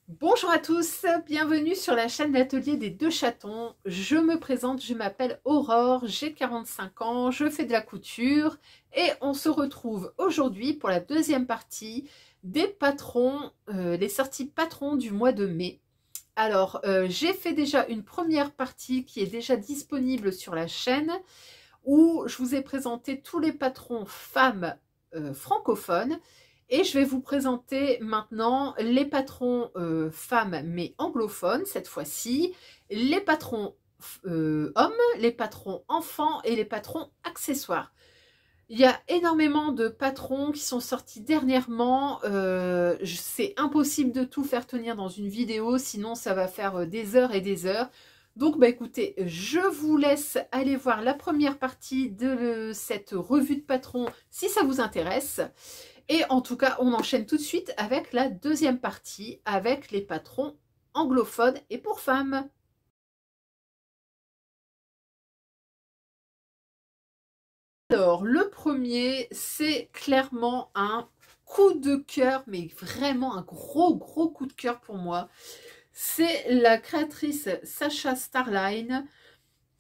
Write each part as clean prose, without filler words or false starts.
Bonjour à tous, bienvenue sur la chaîne d'atelier des deux chatons. Je me présente, je m'appelle Aurore, j'ai 45 ans, je fais de la couture et on se retrouve aujourd'hui pour la deuxième partie des patrons, les sorties patrons du mois de mai. Alors, j'ai fait déjà une première partie qui est déjà disponible sur la chaîne où je vous ai présenté tous les patrons femmes francophones. Et je vais vous présenter maintenant les patrons femmes mais anglophones cette fois-ci, les patrons hommes, les patrons enfants et les patrons accessoires. Il y a énormément de patrons qui sont sortis dernièrement. C'est impossible de tout faire tenir dans une vidéo, sinon ça va faire des heures et des heures. Donc bah écoutez, je vous laisse aller voir la première partie de cette revue de patrons si ça vous intéresse. Et en tout cas, on enchaîne tout de suite avec la deuxième partie, avec les patrons anglophones et pour femmes. Alors, le premier, c'est clairement un coup de cœur, mais vraiment un gros coup de cœur pour moi. C'est la créatrice Sacha Starline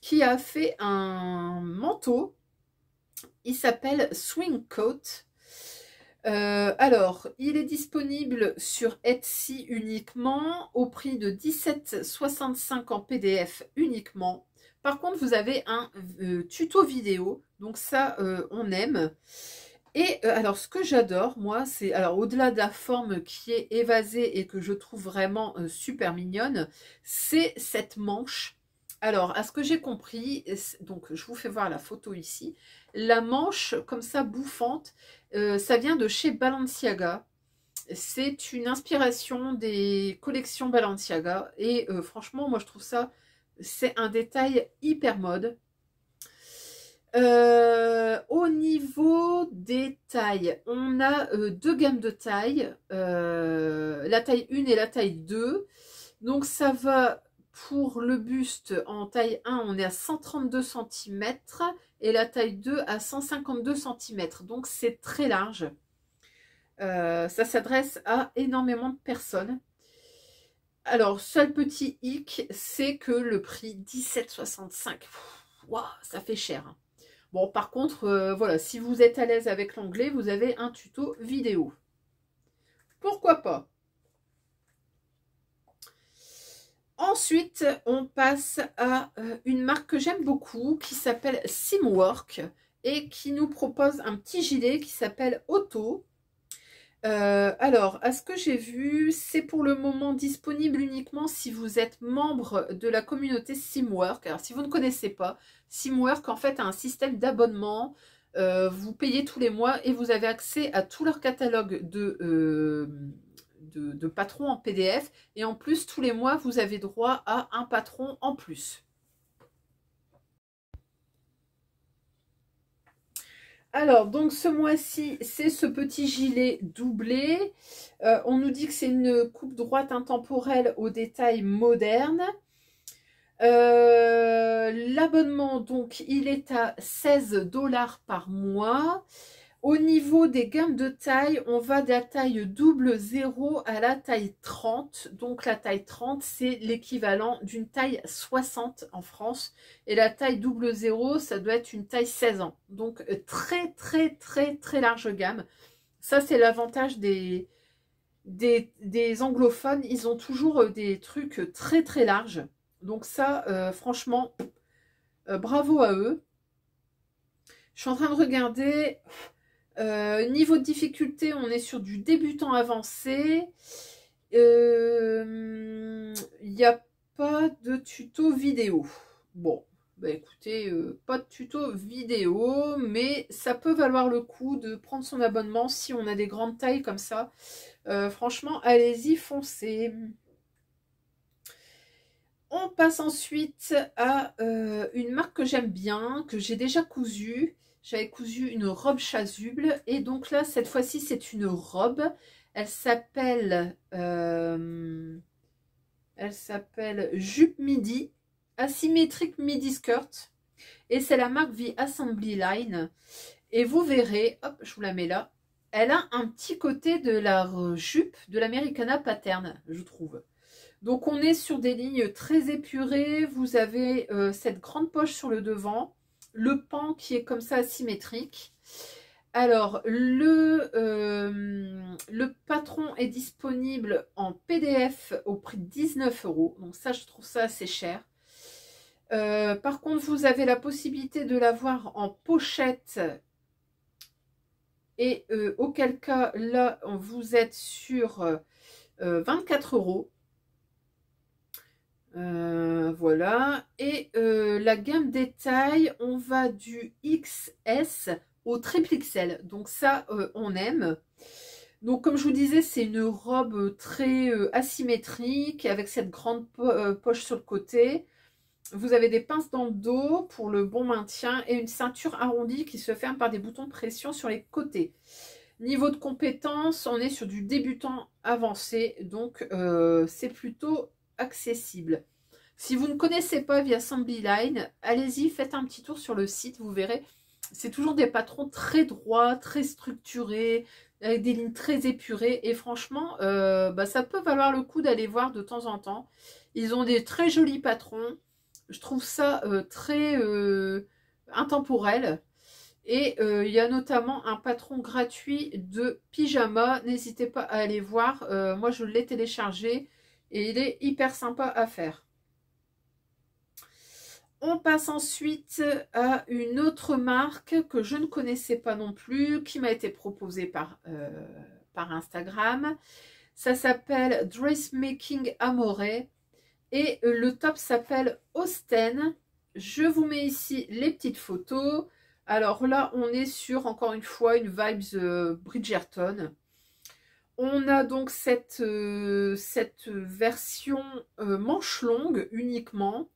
qui a fait un manteau. Il s'appelle Swing Coat. Alors, il est disponible sur Etsy uniquement au prix de 17,65 en PDF uniquement. Par contre, vous avez un tuto vidéo, donc ça, on aime. Et alors, ce que j'adore, moi, c'est, alors au-delà de la forme qui est évasée et que je trouve vraiment super mignonne, c'est cette manche. Alors, à ce que j'ai compris, donc je vous fais voir la photo ici, la manche comme ça bouffante, ça vient de chez Balenciaga. C'est une inspiration des collections Balenciaga et franchement, moi je trouve ça, c'est un détail hyper mode. Au niveau des tailles, on a deux gammes de tailles, la taille 1 et la taille 2. Donc ça va pour le buste en taille 1, on est à 132 cm et la taille 2 à 152 cm. Donc c'est très large. Ça s'adresse à énormément de personnes. Alors, seul petit hic, c'est que le prix 17,65. Waouh, ça fait cher. Bon, par contre, voilà, si vous êtes à l'aise avec l'anglais, vous avez un tuto vidéo. Pourquoi pas? Ensuite, on passe à une marque que j'aime beaucoup qui s'appelle Simwork et qui nous propose un petit gilet qui s'appelle Auto. Alors, à ce que j'ai vu, c'est pour le moment disponible uniquement si vous êtes membre de la communauté Simwork. Alors, si vous ne connaissez pas, Simwork en fait a un système d'abonnement. Vous payez tous les mois et vous avez accès à tout leur catalogue de patrons en PDF. Et en plus, tous les mois, vous avez droit à un patron en plus. Alors, donc ce mois-ci, c'est ce petit gilet doublé. On nous dit que c'est une coupe droite intemporelle au détail moderne. L'abonnement, donc, il est à 16 $ par mois. Au niveau des gammes de taille, on va de la taille double 0 à la taille 30. Donc la taille 30, c'est l'équivalent d'une taille 60 en France. Et la taille double 0, ça doit être une taille 16 ans. Donc très large gamme. Ça, c'est l'avantage des anglophones. Ils ont toujours des trucs très larges. Donc ça, franchement, bravo à eux. Je suis en train de regarder... niveau de difficulté, on est sur du débutant avancé. Il n'y a pas de tuto vidéo. Bon, bah écoutez, pas de tuto vidéo, mais ça peut valoir le coup de prendre son abonnement si on a des grandes tailles comme ça. Franchement, allez-y, foncez. On passe ensuite à une marque que j'aime bien, que j'ai déjà cousue. J'avais cousu une robe chasuble et donc là, cette fois-ci, c'est une robe. Elle s'appelle jupe midi, asymétrique midi skirt. Et c'est la marque The Assembly Line. Et vous verrez, hop, je vous la mets là. elle a un petit côté de la jupe de l'Americana Pattern, je trouve. Donc on est sur des lignes très épurées, vous avez cette grande poche sur le devant, le pan qui est comme ça asymétrique. Alors le patron est disponible en PDF au prix de 19 €, donc ça je trouve ça assez cher. Par contre vous avez la possibilité de l'avoir en pochette et auquel cas là vous êtes sur 24 €. Voilà, et la gamme des tailles, on va du XS au triple XL, donc ça on aime. Donc comme je vous disais, c'est une robe très asymétrique avec cette grande poche sur le côté. Vous avez des pinces dans le dos pour le bon maintien et une ceinture arrondie qui se ferme par des boutons de pression sur les côtés. Niveau de compétence, on est sur du débutant avancé, donc c'est plutôt accessible. Si vous ne connaissez pas via Assembly Line, allez-y, faites un petit tour sur le site, vous verrez. C'est toujours des patrons très droits, très structurés, avec des lignes très épurées. Et franchement, ça peut valoir le coup d'aller voir de temps en temps. Ils ont des très jolis patrons. Je trouve ça très intemporel. Et il y a notamment un patron gratuit de pyjama. N'hésitez pas à aller voir. Moi, je l'ai téléchargé et il est hyper sympa à faire. On passe ensuite à une autre marque que je ne connaissais pas non plus, qui m'a été proposée par Instagram. Ça s'appelle Dressmaking Amore et le top s'appelle Austen. Je vous mets ici les petites photos. Alors là, on est sur, encore une fois, une vibes Bridgerton. On a donc cette version manche longue uniquement.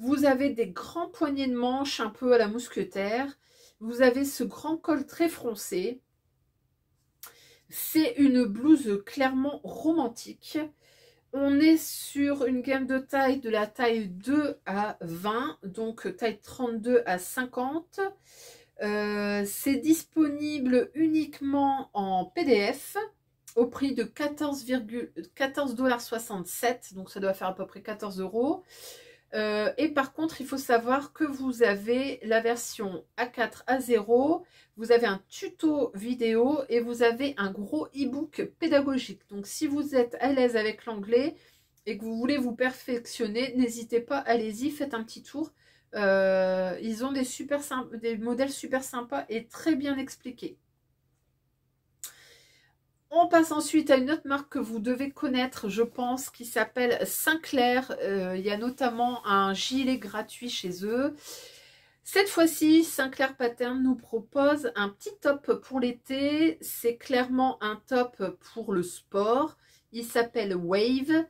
Vous avez des grands poignets de manches un peu à la mousquetaire. Vous avez ce grand col très froncé. C'est une blouse clairement romantique. On est sur une gamme de taille de la taille 2 à 20, donc taille 32 à 50. C'est disponible uniquement en PDF au prix de 14,67 $, donc ça doit faire à peu près 14 €. Et par contre, il faut savoir que vous avez la version A4 A0, vous avez un tuto vidéo et vous avez un gros e-book pédagogique. Donc si vous êtes à l'aise avec l'anglais et que vous voulez vous perfectionner, n'hésitez pas, allez-y, faites un petit tour. Ils ont des modèles super sympas et très bien expliqués. On passe ensuite à une autre marque que vous devez connaître, je pense, qui s'appelle Sinclair. Il y a notamment un gilet gratuit chez eux. Cette fois-ci, Sinclair Pattern nous propose un petit top pour l'été. C'est clairement un top pour le sport. Il s'appelle Wave.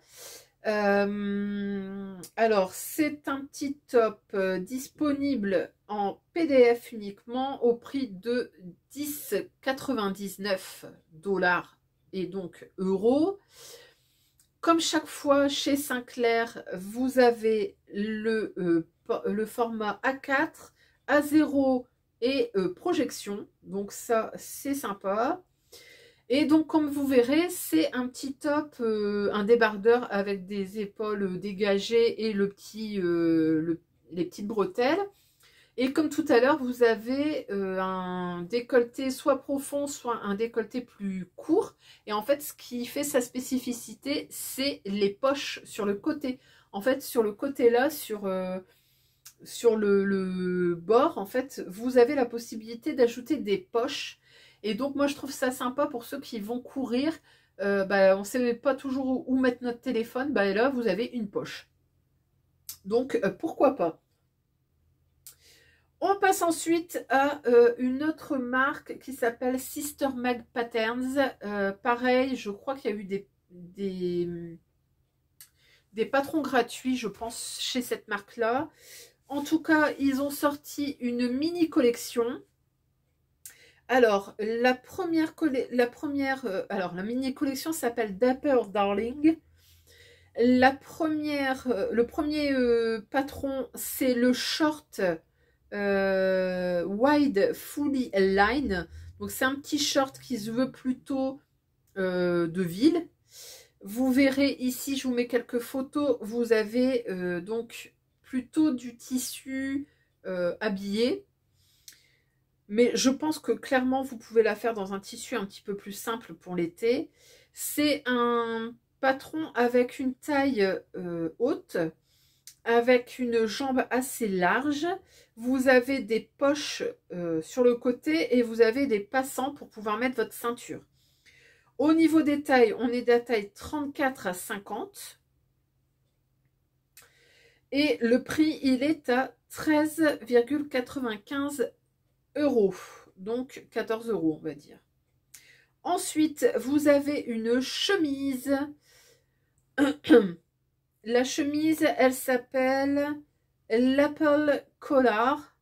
Alors, c'est un petit top disponible en PDF uniquement au prix de 10,99 $ et donc euros. Comme chaque fois chez Sinclair, vous avez le format A4, A0 et projection. Donc ça, c'est sympa. Et donc, comme vous verrez, c'est un petit top, un débardeur avec des épaules dégagées et les petites bretelles. Et comme tout à l'heure, vous avez un décolleté soit profond, soit un décolleté plus court. Et en fait, ce qui fait sa spécificité, c'est les poches sur le côté. En fait, sur le côté là, sur le bord, en fait, vous avez la possibilité d'ajouter des poches. Et donc, moi, je trouve ça sympa pour ceux qui vont courir. On ne sait pas toujours où mettre notre téléphone. Là, vous avez une poche. Donc, pourquoi pas. On passe ensuite à une autre marque qui s'appelle Sister Mag Patterns. Pareil, je crois qu'il y a eu des patrons gratuits, je pense, chez cette marque-là. En tout cas, ils ont sorti une mini collection. Alors, la mini collection s'appelle Dapper Darling. Le premier patron, c'est le short wide fully line. Donc c'est un petit short qui se veut plutôt de ville. Vous verrez ici, je vous mets quelques photos, vous avez donc plutôt du tissu habillé. Mais je pense que clairement, vous pouvez la faire dans un tissu un petit peu plus simple pour l'été. C'est un patron avec une taille haute, avec une jambe assez large. Vous avez des poches sur le côté et vous avez des passants pour pouvoir mettre votre ceinture. Au niveau des tailles, on est de la taille 34 à 50. Et le prix, il est à 13,95 €. Donc 14 €, on va dire. Ensuite, vous avez une chemise. La chemise, elle s'appelle l'Apple Collar.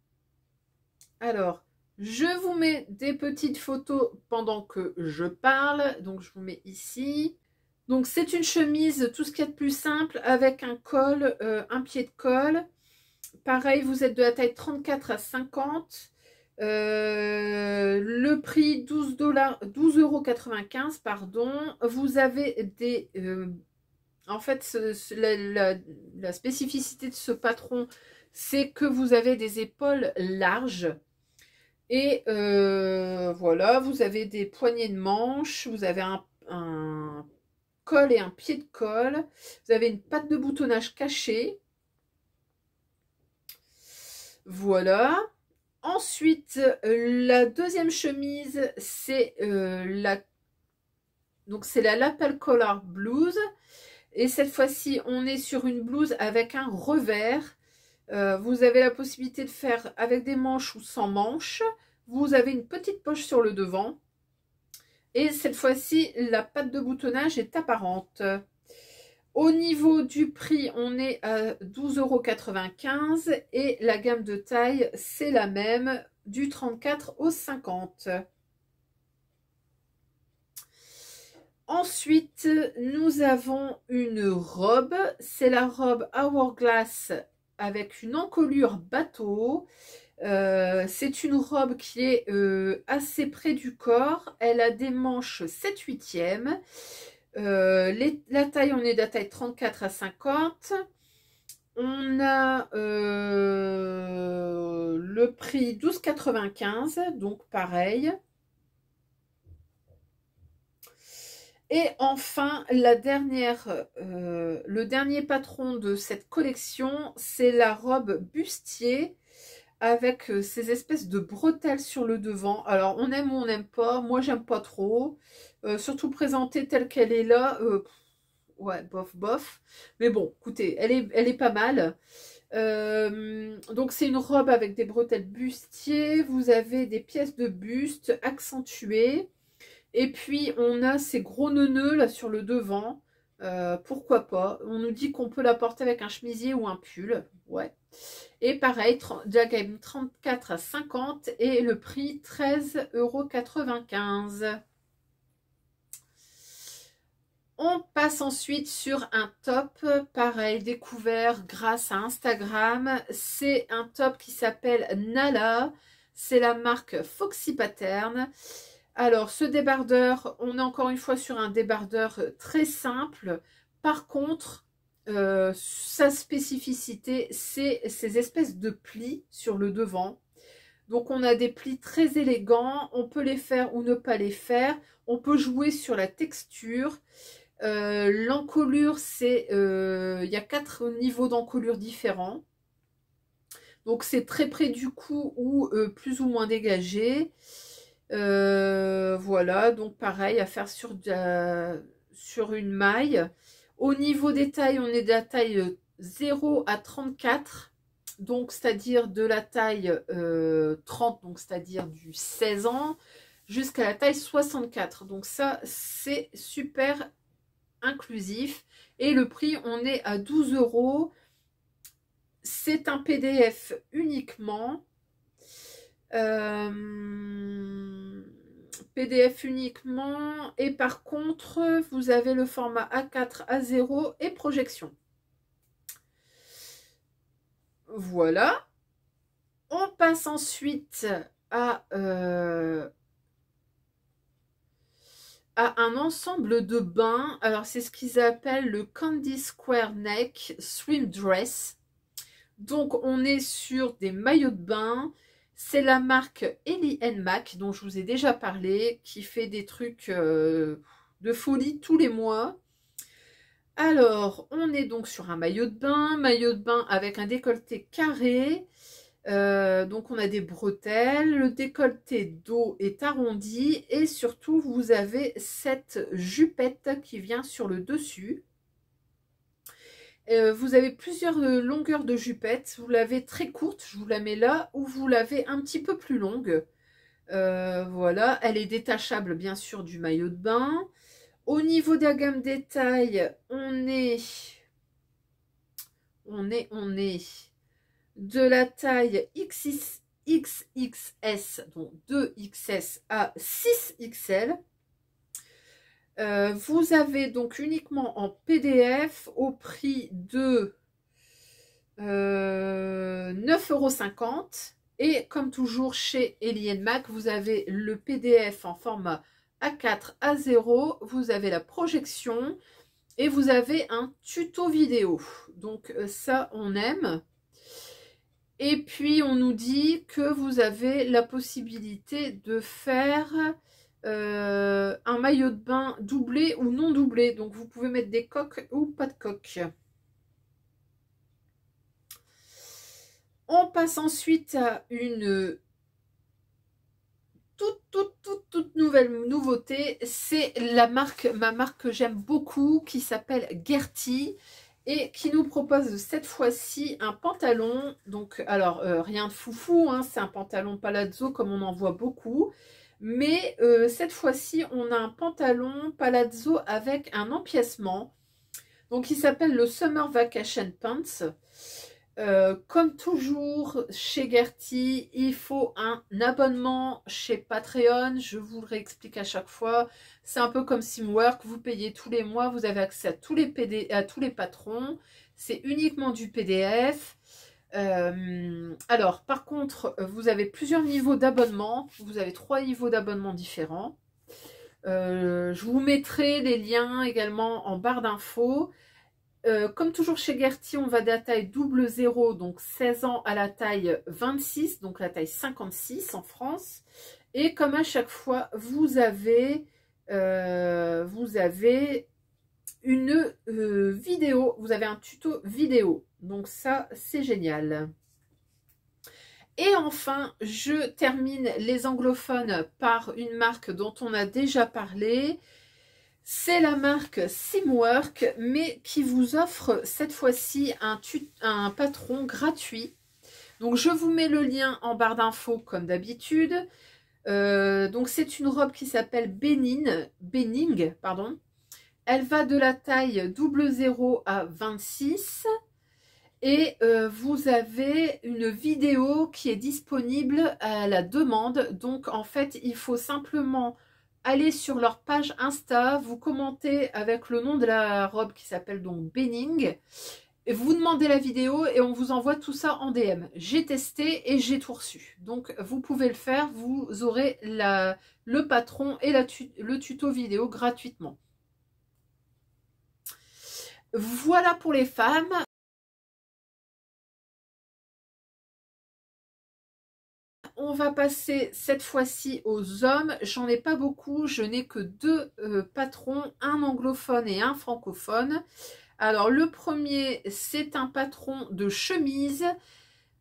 Alors, je vous mets des petites photos pendant que je parle. Donc, je vous mets ici. Donc, c'est une chemise, tout ce qu'il y a de plus simple, avec un col, un pied de col. Pareil, vous êtes de la taille 34 à 50. Le prix 12,95 €, pardon. Vous avez des... en fait, la spécificité de ce patron, c'est que vous avez des épaules larges. Et voilà, vous avez des poignées de manches, vous avez un col et un pied de col. Vous avez une patte de boutonnage cachée. Voilà. Ensuite, la deuxième chemise, c'est c'est la Lapel Collar Blouse. Et cette fois-ci, on est sur une blouse avec un revers. Vous avez la possibilité de faire avec des manches ou sans manches. Vous avez une petite poche sur le devant. Et cette fois-ci, la patte de boutonnage est apparente. Au niveau du prix, on est à 12,95 € et la gamme de taille, c'est la même, du 34 au 50. Ensuite, nous avons une robe. C'est la robe Hourglass avec une encolure bateau. C'est une robe qui est assez près du corps. Elle a des manches 7/8e. La taille, on est de la taille 34 à 50. On a le prix 12,95 €, donc pareil. Et enfin, le dernier patron de cette collection, c'est la robe bustier avec ces espèces de bretelles sur le devant. Alors, on aime ou on n'aime pas. Moi, j'aime pas trop. Surtout présentée telle qu'elle est là. Ouais, bof, bof. Mais bon, écoutez, elle est pas mal. Donc, c'est une robe avec des bretelles bustier. Vous avez des pièces de buste accentuées. Et puis, on a ces gros nœuds là sur le devant. Pourquoi pas. On nous dit qu'on peut la porter avec un chemisier ou un pull. Ouais. Et pareil, de la gamme 34 à 50 et le prix 13,95 €. On passe ensuite sur un top, pareil, découvert grâce à Instagram. C'est un top qui s'appelle Nala. C'est la marque Foxy Pattern. Alors, ce débardeur, on est encore une fois sur un débardeur très simple. Par contre, sa spécificité, c'est ces espèces de plis sur le devant. Donc, on a des plis très élégants. On peut les faire ou ne pas les faire. On peut jouer sur la texture. L'encolure, il y a 4 niveaux d'encolure différents. Donc, c'est très près du cou ou plus ou moins dégagé. Voilà, donc pareil, à faire sur une maille. Au niveau des tailles, on est de la taille 0 à 34. Donc, c'est-à-dire de la taille 30, donc c'est-à-dire du 16 ans, jusqu'à la taille 64. Donc ça, c'est super inclusif. Et le prix, on est à 12 €. C'est un PDF uniquement. PDF uniquement. Et par contre, vous avez le format A4, A0 et projection. Voilà. On passe ensuite à a un ensemble de bains. Alors, c'est ce qu'ils appellent le Candy Square Neck Swim Dress. Donc, on est sur des maillots de bain. C'est la marque Ellie Mac, dont je vous ai déjà parlé, qui fait des trucs de folie tous les mois. Alors, on est donc sur un maillot de bain avec un décolleté carré. Donc on a des bretelles, le décolleté dos est arrondi et surtout vous avez cette jupette qui vient sur le dessus. Vous avez plusieurs longueurs de jupette, vous l'avez très courte, je vous la mets là, ou vous l'avez un petit peu plus longue. Voilà, elle est détachable bien sûr du maillot de bain. Au niveau de la gamme des tailles, on est de la taille XXS, donc 2XS à 6XL. Vous avez donc uniquement en PDF au prix de 9,50 €. Et comme toujours chez Ellie Mac, vous avez le PDF en format A4 A0, vous avez la projection et vous avez un tuto vidéo. Donc ça, on aime. Et puis, on nous dit que vous avez la possibilité de faire un maillot de bain doublé ou non doublé. Donc, vous pouvez mettre des coques ou pas de coques. On passe ensuite à une toute nouvelle nouveauté. C'est ma marque que j'aime beaucoup qui s'appelle Gertie. Et qui nous propose cette fois-ci un pantalon, donc alors rien de foufou, hein, c'est un pantalon palazzo comme on en voit beaucoup, mais cette fois-ci on a un pantalon palazzo avec un empiècement, donc il s'appelle le Summer Vacation Pants. Comme toujours chez Gertie, il faut un abonnement chez Patreon, je vous le réexplique à chaque fois. C'est un peu comme Simwork, vous payez tous les mois, vous avez accès à tous les patrons, c'est uniquement du PDF. Alors par contre, vous avez plusieurs niveaux d'abonnement, vous avez 3 niveaux d'abonnement différents. Je vous mettrai les liens également en barre d'infos. Comme toujours chez Gertie, on va de la taille double 0, donc 16 ans, à la taille 26, donc la taille 56 en France. Et comme à chaque fois, vous avez une vidéo, vous avez un tuto vidéo. Donc ça, c'est génial. Et enfin, je termine les anglophones par une marque dont on a déjà parlé. C'est la marque Simwork, mais qui vous offre cette fois-ci un patron gratuit. Donc, je vous mets le lien en barre d'infos comme d'habitude. Donc, c'est une robe qui s'appelle Benning, pardon. Elle va de la taille double 0 à 26. Et vous avez une vidéo qui est disponible à la demande. Donc, en fait, il faut simplement allez sur leur page Insta, vous commentez avec le nom de la robe qui s'appelle donc Benning, et vous demandez la vidéo et on vous envoie tout ça en DM. J'ai testé et j'ai tout reçu. Donc vous pouvez le faire, vous aurez le patron et le tuto vidéo gratuitement. Voilà pour les femmes. On va passer cette fois-ci aux hommes. J'en ai pas beaucoup, je n'ai que 2 patrons, un anglophone et un francophone. Alors le premier, c'est un patron de chemise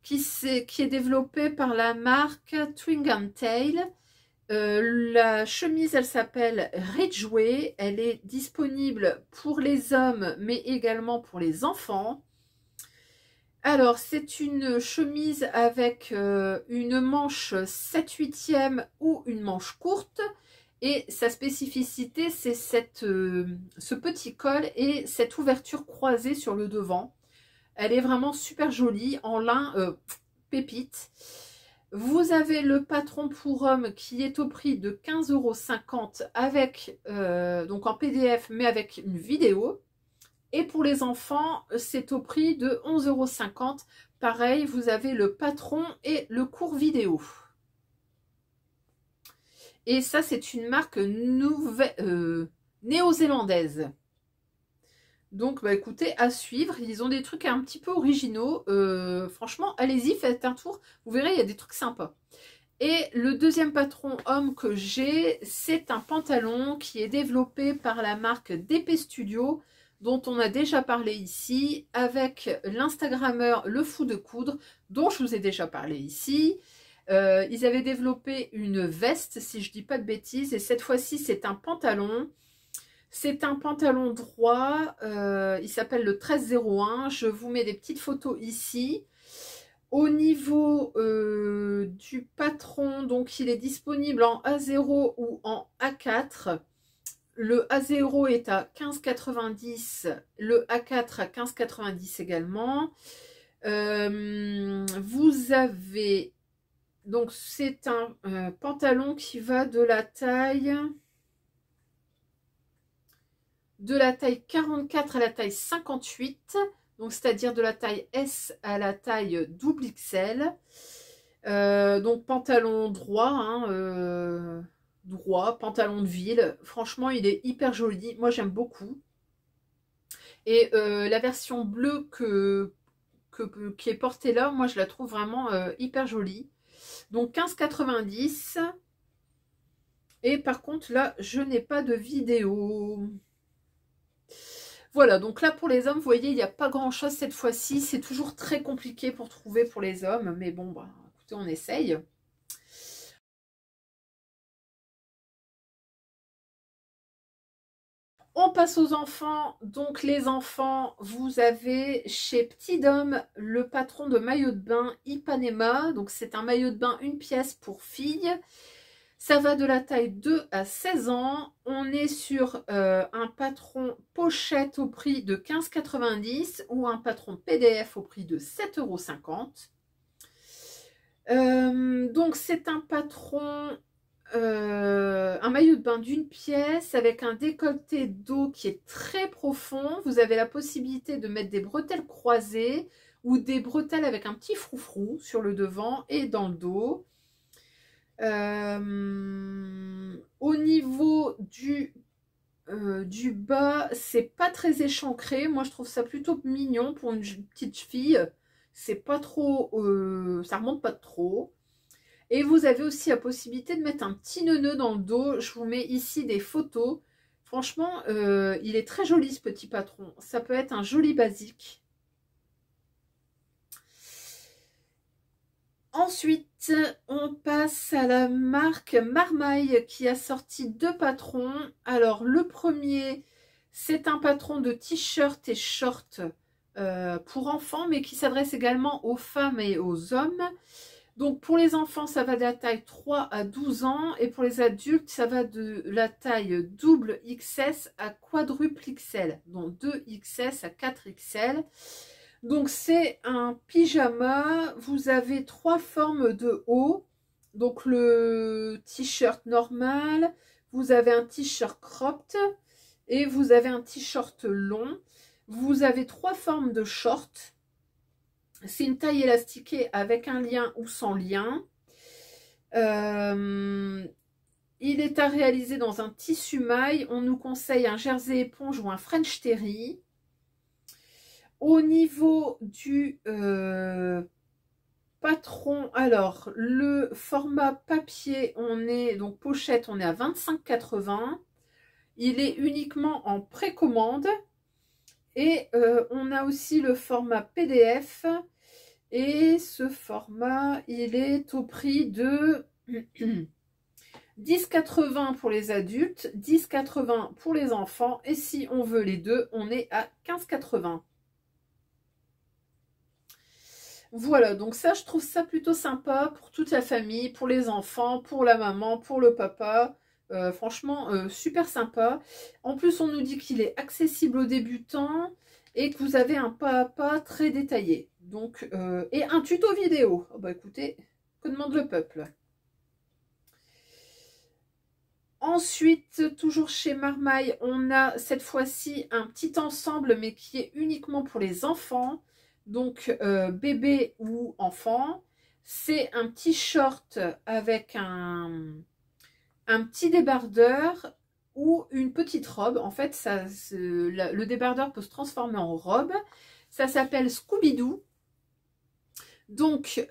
qui est développé par la marque Twig & Tail. La chemise, elle s'appelle Ridgeway. Elle est disponible pour les hommes, mais également pour les enfants. Alors, c'est une chemise avec une manche 7/8e ou une manche courte. Et sa spécificité, c'est ce petit col et cette ouverture croisée sur le devant. Elle est vraiment super jolie, en lin pépite. Vous avez le patron pour homme qui est au prix de 15,50 € avec, donc en PDF, mais avec une vidéo. Et pour les enfants, c'est au prix de 11,50 €. Pareil, vous avez le patron et le cours vidéo. Et ça, c'est une marque néo-zélandaise. Donc, bah écoutez, à suivre. Ils ont des trucs un petit peu originaux. Franchement, allez-y, faites un tour. Vous verrez, il y a des trucs sympas. Et le deuxième patron homme que j'ai, c'est un pantalon qui est développé par la marque DP Studio, dont on a déjà parlé ici, avec l'Instagrammeur Le Fou de Coudre, dont je vous ai déjà parlé ici. Ils avaient développé une veste, si je ne dis pas de bêtises, et cette fois-ci, c'est un pantalon. C'est un pantalon droit, il s'appelle le 1301. Je vous mets des petites photos ici. Au niveau du patron, donc il est disponible en A0 ou en A4. Le A0 est à 15,90, le A4 à 15,90 également. Vous avez, donc c'est un pantalon qui va de la taille 44 à la taille 58. Donc c'est-à-dire de la taille S à la taille double XL. Donc pantalon droit, hein, droit, pantalon de ville. Franchement, il est hyper joli. Moi, j'aime beaucoup. Et la version bleue qui est portée là, moi, je la trouve vraiment hyper jolie. Donc 15,90. Et par contre, là, je n'ai pas de vidéo. Voilà, donc là pour les hommes, vous voyez, il n'y a pas grand chose cette fois-ci. C'est toujours très compliqué pour trouver pour les hommes. Mais bon, bah, écoutez, on essaye. On passe aux enfants. Donc les enfants, vous avez chez Petit Dôme le patron de maillot de bain Ipanema. Donc c'est un maillot de bain une pièce pour filles. Ça va de la taille 2 à 16 ans. On est sur un patron pochette au prix de 15,90 € ou un patron PDF au prix de 7,50 €. Donc c'est un patron, un maillot de bain d'une pièce avec un décolleté dos qui est très profond. Vous avez la possibilité de mettre des bretelles croisées ou des bretelles avec un petit froufrou sur le devant et dans le dos. Au niveau du bas, c'est pas très échancré. Moi, je trouve ça plutôt mignon pour une petite fille. C'est pas trop, ça remonte pas trop. Et vous avez aussi la possibilité de mettre un petit nœud dans le dos. Je vous mets ici des photos. Franchement, il est très joli ce petit patron. Ça peut être un joli basique. Ensuite, on passe à la marque Marmaille qui a sorti deux patrons. Alors, le premier, c'est un patron de t-shirt et short pour enfants, mais qui s'adresse également aux femmes et aux hommes. Donc, pour les enfants, ça va de la taille 3 à 12 ans. Et pour les adultes, ça va de la taille double XS à quadruple XL. Donc, 2XS à 4XL. Donc c'est un pyjama, vous avez trois formes de haut, donc le t-shirt normal, vous avez un t-shirt cropped et vous avez un t-shirt long. Vous avez trois formes de short, c'est une taille élastiquée avec un lien ou sans lien. Il est à réaliser dans un tissu maille, on nous conseille un jersey éponge ou un French terry. Au niveau du patron, alors le format papier, on est donc pochette, on est à 25,80 €. Il est uniquement en précommande. Et on a aussi le format PDF. Et ce format, il est au prix de 10,80 € pour les adultes, 10,80 € pour les enfants. Et si on veut les deux, on est à 15,80 €. Voilà, donc ça, je trouve ça plutôt sympa pour toute la famille, pour les enfants, pour la maman, pour le papa. Franchement, super sympa. En plus, on nous dit qu'il est accessible aux débutants et que vous avez un pas à pas très détaillé. Donc, et un tuto vidéo. Oh, bah écoutez, que demande le peuple? Ensuite, toujours chez Marmaille, on a cette fois-ci un petit ensemble, mais qui est uniquement pour les enfants. Donc, bébé ou enfant. C'est un petit short avec un un petit débardeur ou une petite robe. En fait, le débardeur peut se transformer en robe. Ça s'appelle Scooby-Doo. Donc,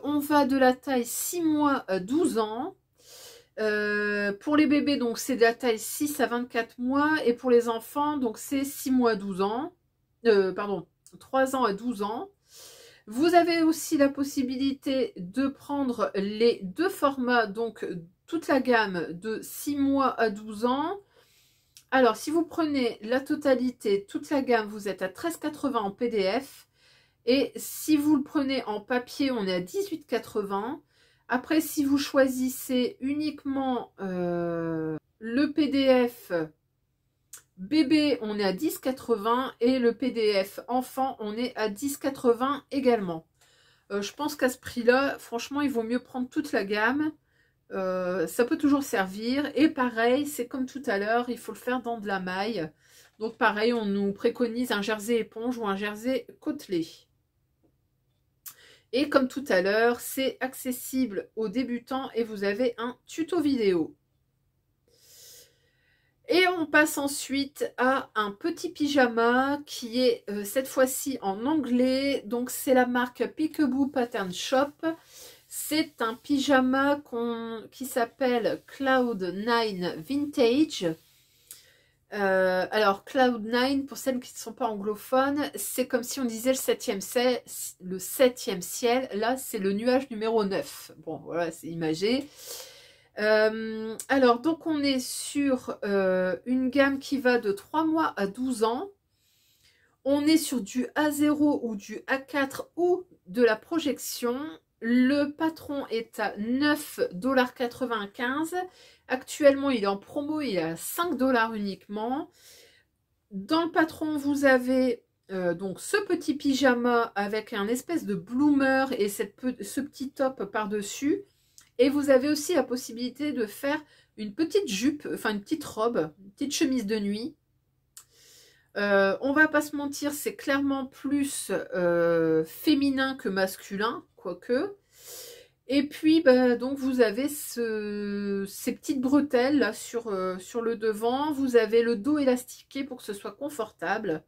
on va de la taille 6 mois à 12 ans. Pour les bébés, donc c'est de la taille 6 à 24 mois. Et pour les enfants, donc c'est 6 mois à 12 ans. Pardon, 3 ans à 12 ans. Vous avez aussi la possibilité de prendre les deux formats, donc toute la gamme de 6 mois à 12 ans. Alors, si vous prenez la totalité, toute la gamme, vous êtes à 13,80 en PDF. Et si vous le prenez en papier, on est à 18,80. Après, si vous choisissez uniquement le PDF bébé, on est à 10,80 et le PDF enfant, on est à 10,80 également. Je pense qu'à ce prix-là, franchement, il vaut mieux prendre toute la gamme. Ça peut toujours servir. Et pareil, c'est comme tout à l'heure, il faut le faire dans de la maille. Donc pareil, on nous préconise un jersey éponge ou un jersey côtelé. Et comme tout à l'heure, c'est accessible aux débutants et vous avez un tuto vidéo. Et on passe ensuite à un petit pyjama qui est cette fois-ci en anglais. Donc c'est la marque Peekaboo Pattern Shop. C'est un pyjama qui s'appelle Cloud9 Vintage. Alors Cloud9, pour celles qui ne sont pas anglophones, c'est comme si on disait le 7e ciel. Là, c'est le nuage numéro 9. Bon, voilà, c'est imagé. Alors, donc on est sur une gamme qui va de 3 mois à 12 ans. On est sur du A0 ou du A4 ou de la projection. Le patron est à 9,95 $. Actuellement, il est en promo, il est à 5 $ uniquement. Dans le patron, vous avez donc ce petit pyjama avec un espèce de bloomer et ce petit top par-dessus. Et vous avez aussi la possibilité de faire une petite jupe, enfin une petite robe, une petite chemise de nuit. On va pas se mentir, c'est clairement plus féminin que masculin, quoique. Et puis, bah, donc vous avez ces petites bretelles là sur le devant. Vous avez le dos élastiqué pour que ce soit confortable.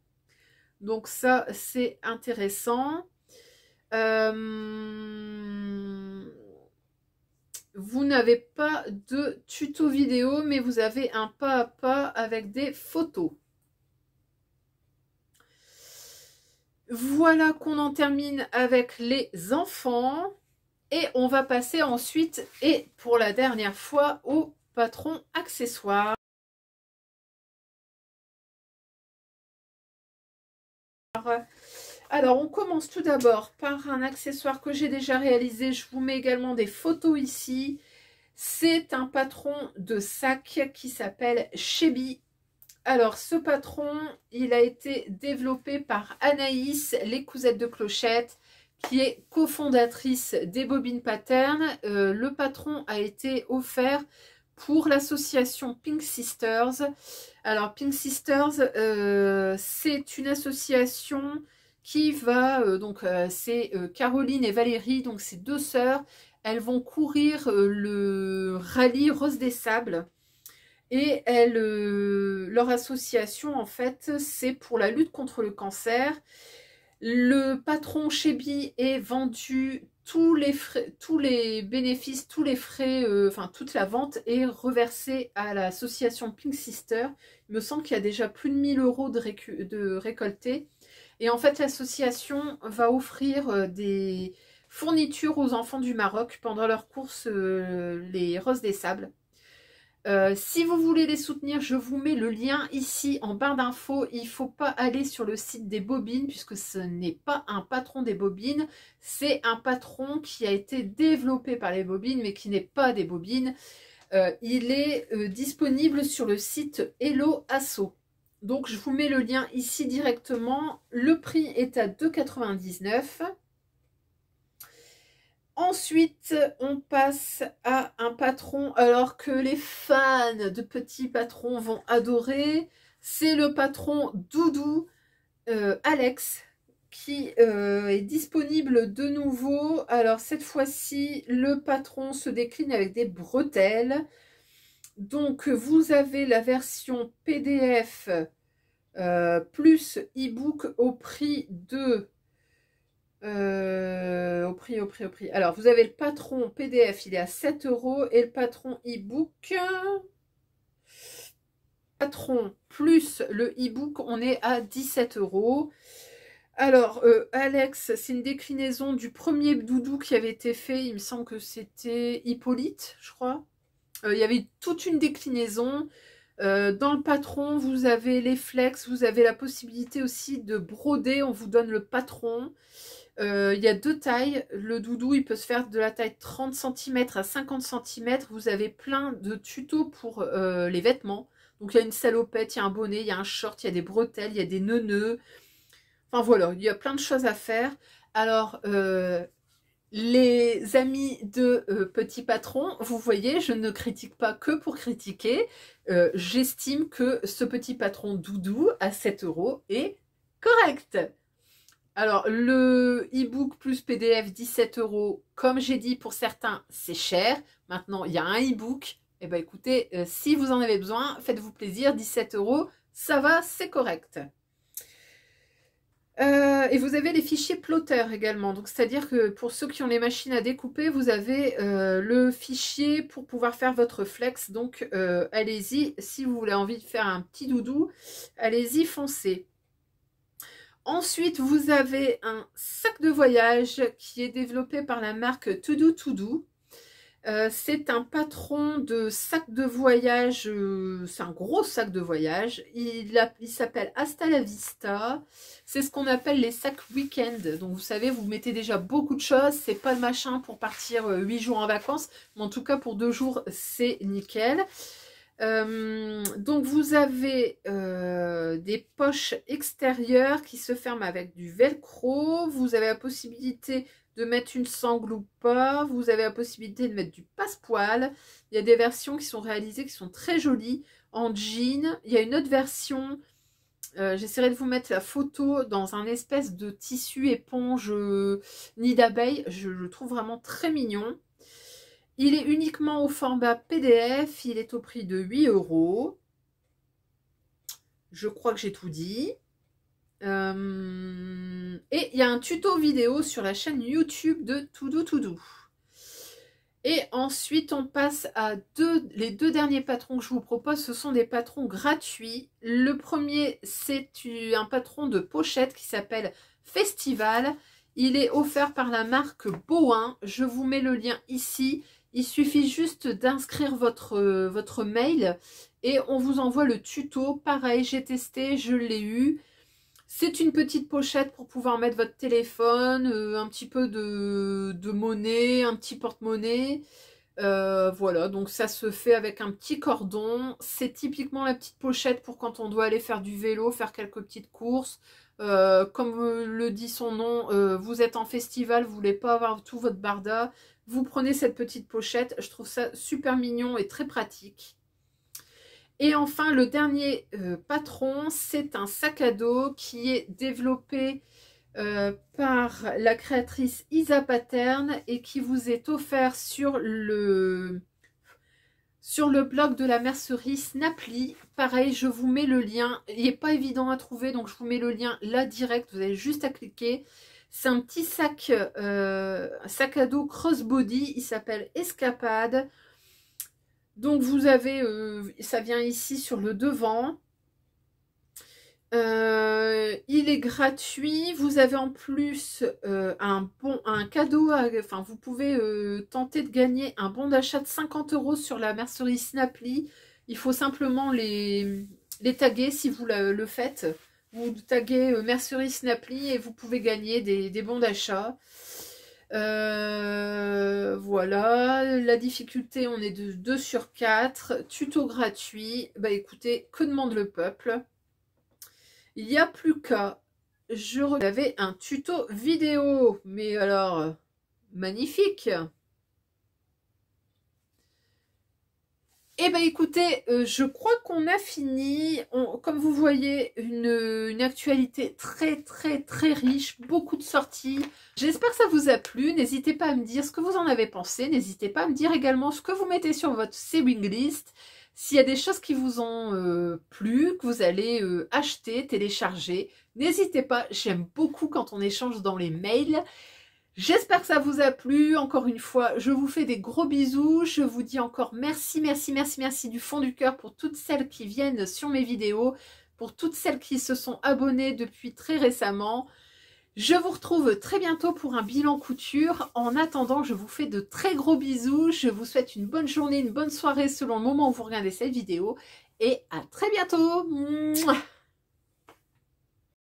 Donc ça, c'est intéressant. Vous n'avez pas de tuto vidéo, mais vous avez un pas à pas avec des photos. Voilà qu'on en termine avec les enfants. Et on va passer ensuite, et pour la dernière fois, au patron accessoire. Alors, on commence tout d'abord par un accessoire que j'ai déjà réalisé. Je vous mets également des photos ici. C'est un patron de sac qui s'appelle Shebi. Alors, ce patron, il a été développé par Anaïs, les Cousettes de Clochette, qui est cofondatrice des Bobines Pattern. Le patron a été offert pour l'association Pink Sisters. Alors, Pink Sisters, c'est une association qui va, c'est Caroline et Valérie, donc c'est deux sœurs. Elles vont courir le rallye Rose des Sables. Et leur association, en fait, c'est pour la lutte contre le cancer. Le patron Shebi est vendu, tous les bénéfices, tous les frais, enfin toute la vente est reversée à l'association Pink Sister. Il me semble qu'il y a déjà plus de 1 000 € de récoltés. Et en fait, l'association va offrir des fournitures aux enfants du Maroc pendant leur course les Roses des Sables. Si vous voulez les soutenir, je vous mets le lien ici en barre d'infos. Il ne faut pas aller sur le site des Bobines puisque ce n'est pas un patron des Bobines. C'est un patron qui a été développé par les Bobines mais qui n'est pas des Bobines. Il est disponible sur le site Hello Asso. Donc je vous mets le lien ici directement. Le prix est à 2,99 €. Ensuite, on passe à un patron, alors que les fans de petits patrons vont adorer. C'est le patron Doudou Alex qui est disponible de nouveau. Alors cette fois-ci, le patron se décline avec des bretelles. Donc, vous avez la version PDF plus e-book au prix de... au prix. Alors, vous avez le patron PDF, il est à 7 € et le patron e-book... Patron plus le e-book, on est à 17 €. Alors, Alex, c'est une déclinaison du premier doudou qui avait été fait. Il me semble que c'était Hippolyte, je crois. Il y avait toute une déclinaison. Dans le patron, vous avez les flex, vous avez la possibilité aussi de broder. On vous donne le patron. Il y a 2 tailles. Le doudou, il peut se faire de la taille 30 cm à 50 cm. Vous avez plein de tutos pour les vêtements. Donc, il y a une salopette, il y a un bonnet, il y a un short, il y a des bretelles, il y a des nœuds. Enfin, voilà, il y a plein de choses à faire. Alors, les amis de Petit Patron, vous voyez, je ne critique pas que pour critiquer. J'estime que ce Petit Patron doudou à 7 € est correct. Alors, le e-book plus PDF 17 €, comme j'ai dit, pour certains, c'est cher. Maintenant, il y a un e-book. Eh bien, écoutez, si vous en avez besoin, faites-vous plaisir, 17 €, ça va, c'est correct. Et vous avez les fichiers plotter également. Donc, c'est-à-dire que pour ceux qui ont les machines à découper, vous avez le fichier pour pouvoir faire votre flex. Donc, allez-y, si vous voulez envie de faire un petit doudou, allez-y, foncez. Ensuite, vous avez un sac de voyage qui est développé par la marque To-Do. C'est un patron de sac de voyage, c'est un gros sac de voyage. Il s'appelle Hasta la Vista. C'est ce qu'on appelle les sacs week-end. Donc vous savez, vous mettez déjà beaucoup de choses. C'est pas le machin pour partir 8 jours en vacances. Mais en tout cas, pour 2 jours, c'est nickel. Donc vous avez des poches extérieures qui se ferment avec du velcro. Vous avez la possibilité de mettre une sangle ou pas. Vous avez la possibilité de mettre du passepoil. Il y a des versions qui sont réalisées, qui sont très jolies, en jean. Il y a une autre version, j'essaierai de vous mettre la photo, dans un espèce de tissu éponge nid d'abeille. Je le trouve vraiment très mignon. Il est uniquement au format PDF. Il est au prix de 8 €. Je crois que j'ai tout dit. Et il y a un tuto vidéo sur la chaîne YouTube de To-Do. Et ensuite, on passe à les 2 derniers patrons que je vous propose. Ce sont des patrons gratuits. Le premier, c'est un patron de pochette qui s'appelle Festival. Il est offert par la marque Boin. Je vous mets le lien ici. Il suffit juste d'inscrire votre mail et on vous envoie le tuto. Pareil, j'ai testé, je l'ai eu. C'est une petite pochette pour pouvoir mettre votre téléphone, un petit peu de monnaie, un petit porte-monnaie. Voilà, donc ça se fait avec un petit cordon. C'est typiquement la petite pochette pour quand on doit aller faire du vélo, faire quelques petites courses. Comme le dit son nom, vous êtes en festival, vous voulez pas avoir tout votre barda. Vous prenez cette petite pochette. Je trouve ça super mignon et très pratique. Et enfin, le dernier patron, c'est un sac à dos qui est développé par la créatrice Isa Pattern et qui vous est offert sur le blog de la mercerie Snaply. Pareil, je vous mets le lien. Il n'est pas évident à trouver, donc je vous mets le lien là direct. Vous avez juste à cliquer. C'est un petit sac, sac à dos crossbody. Il s'appelle Escapade. Donc vous avez, ça vient ici sur le devant. Il est gratuit. Vous avez en plus un cadeau. Enfin, vous pouvez tenter de gagner un bon d'achat de 50 € sur la mercerie Snaply. Il faut simplement les taguer si vous le faites. Vous taguez mercerie Snaply et vous pouvez gagner des bons d'achat. Voilà, la difficulté, on est de 2 sur 4. Tuto gratuit. Bah écoutez, que demande le peuple? Il n'y a plus qu'à. J'avais un tuto vidéo, mais alors, magnifique. Eh bien écoutez, je crois qu'on a fini. Comme vous voyez, une actualité très riche, beaucoup de sorties. J'espère que ça vous a plu. N'hésitez pas à me dire ce que vous en avez pensé. N'hésitez pas à me dire également ce que vous mettez sur votre sewing list. S'il y a des choses qui vous ont plu, que vous allez acheter, télécharger, n'hésitez pas, j'aime beaucoup quand on échange dans les mails. J'espère que ça vous a plu. Encore une fois, je vous fais des gros bisous. Je vous dis encore merci, merci, merci, merci du fond du cœur pour toutes celles qui viennent sur mes vidéos, pour toutes celles qui se sont abonnées depuis très récemment. Je vous retrouve très bientôt pour un bilan couture. En attendant, je vous fais de très gros bisous. Je vous souhaite une bonne journée, une bonne soirée selon le moment où vous regardez cette vidéo. Et à très bientôt. Mouah.